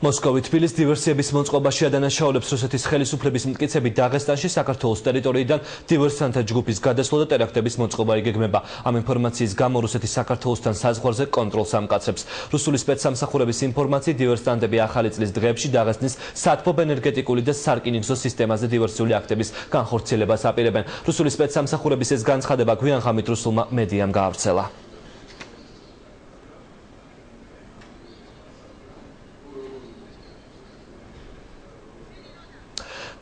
მოსკოვი თბილის დივერსიების მოწყობაში ადანაშაულებს რუსეთის ხელისუფლების მტკიცები დაღესტანში საქართველოს ტერიტორიიდან დივერსანტთა ჯგუფის გადასვლა და ტერაქტების მოწყობა იგეგმება. Ამ ინფორმაციის გამო რუსეთი საქართველოსთან საზღვარზე კონტროლს ამკაცებს. რუსული სპეცსამსახურების ინფორმაციით დივერსანტები ახალი წლის დღეებში დაღესტნის სათბობ ენერგეტიკული და სარკინიგზო სისტემაზე დივერსიული აქტების განხორციელებას აპირებენ. რუსული სპეცსამსახურების ეს განცხადება გვიან ღამით რუსულმა მედიამ გაავრცელა.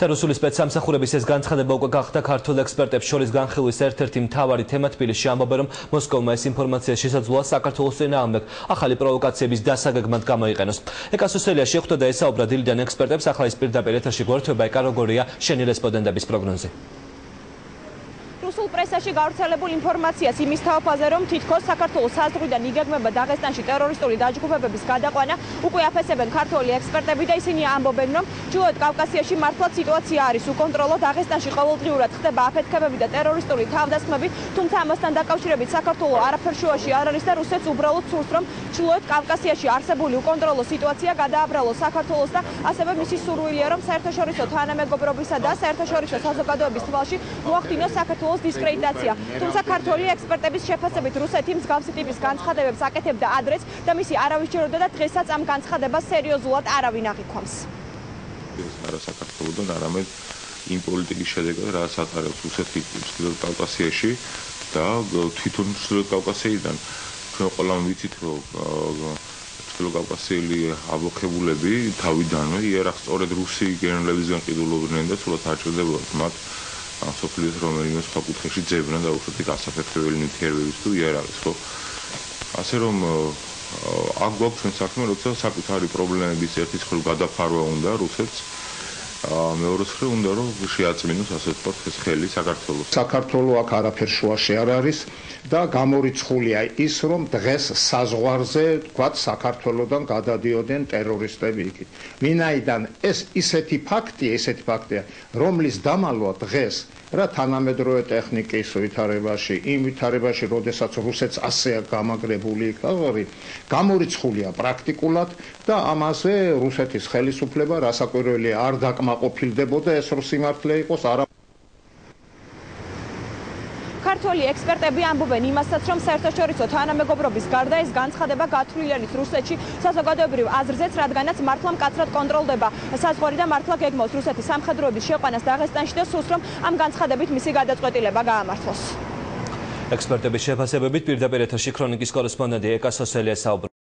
რუსული სპეცსამსახურების ეს განცხადება უკვე გახდა ქართულ ექსპერტებს შორის განხილვის ერთ-ერთი მთავარი თემა. თბილისში ამბობენ, რომ მოსკოვმა ეს ინფორმაცია შესაძლოა საქართველოს წინააღმდეგ ახალი პროვოკაციების დასაგეგმად გამოიყენოს. ეკასოსელია შეხვდა და ესაუბრა დილიდან ექსპერტებს. ახლა ის პირდაპირ ეთერში გვერდება. ეკა, როგორია შენი რესპონდენტების პროგნოზი? რუსულ პრესაში გავრცელებულ ინფორმაციას იმის თავფაზე, რომ თითქოს საქართველოს საზღვრიდან იგეგმება დაღესტანში ტერორისტული დაჯგუფებების გადაყვანა, უკვე აფასებენ ქართველი ექსპერტები და ისინი ამბობენ, რომ ჩრდილოეთ კავკასიაში მართლაც სიტუაცია არის უკონტროლო. დაღესტანში ყოველდღიურად ხდება აფეთქებები და ტერორისტული თავდასხმები, თუმცა ამასთან დაკავშირებით საქართველოს არაფერ შუაში არ არის და რუსეთს უბრალოდ სურს, რომ ჩრდილოეთ კავკასიაში არსებული უკონტროლო სიტუაცია გადააბრალოს საქართველოს და ასევე მისი სურვილია, რომ საერთაშორისო თანამეგობრობისა და საერთაშორისო საზოგადოების თვალში მოახდინოს საქართველოს დისკრედიტაცია. თუმცა ქართველი ექსპერტების შეფასებით რუსეთი მსგავსი ტიპის განცხადებებს აკეთებდა ადრეც და მისი არავის ჯეროდა და დღესაც ამ განცხადებას სერიოზულად არავინ აღიქვამს. არა საქართველოსთან, არამედ იმ პოლიტიკის შედეგად, რაც ატარებს რუსეთი ჩრდილოეთ კავკასიაში და თვითონ ჩრდილოეთ კავკასიიდან ჩვენ ყველამ ვიცით, რომ ჩრდილოეთ კავკასიელი აბოქებულები თავიდანვე იერახს სწორედ რუსი გენერლებისგან ყიდულობდნენ და სულაც არ ჭირდებოდათ მათ სოფლის რომელიმე სხვა კუთხეში ძებნა და უბრალოდ გასაფეთქებელი ნივთიერებების თუ იარაღის, ხო? ასე რომ აქ გვაქვს ჩვენ საქმე, როცა საკუთარი პრობლემების ერთის მხრივ გადაფარვა უნდა რუსეთს, მეორე მხრივ უნდა რომ შეაწმინოს ასე ვთქვათ ეს ხელი საქართველოს. საქართველოს აქ არაფერ შუაში არ არის და გამორიცხულია ის, რომ დღეს საზღვარზე ვთქვათ საქართველოსთან გადადიოდნენ ტერორისტები იქით. ვინაიდან ეს ისეთი ფაქტია, რომლის დამალვა დღეს რა თანამედროვე ტექნიკის ვითარებაში, იმ ვითარებაში, როდესაც რუსეთს ასე გამაგრებული იქ, გამორიცხულია პრაქტიკულად და ამაზე რუსეთის ხელისუფლება რასაკვირველია არ დაკმაყოფილდებოდა ეს რო სიმართლე იყოს არა. ქართველი ექსპერტები ამბობენ იმასაც, რომ საერთაშორისო თანამეგობრობის გარდა ეს განცხადება გათვლილი არის რუსეთში საზოგადოებრივ აზრზეც, რადგანაც მართლა მკაცრად კონტროლდება საზღვარი და მართლა გეგმავს რუსეთის სამხედროების შეყვანას დაღესტანში და სურს, რომ ამ განცხადებით მისი გადაწყვეტილება გაამართლოს. ექსპერტების შეფასებებით პირდაპირ ეთერში ქრონიკის კორესპონდენტი ეკა სოსელია საუბრობს.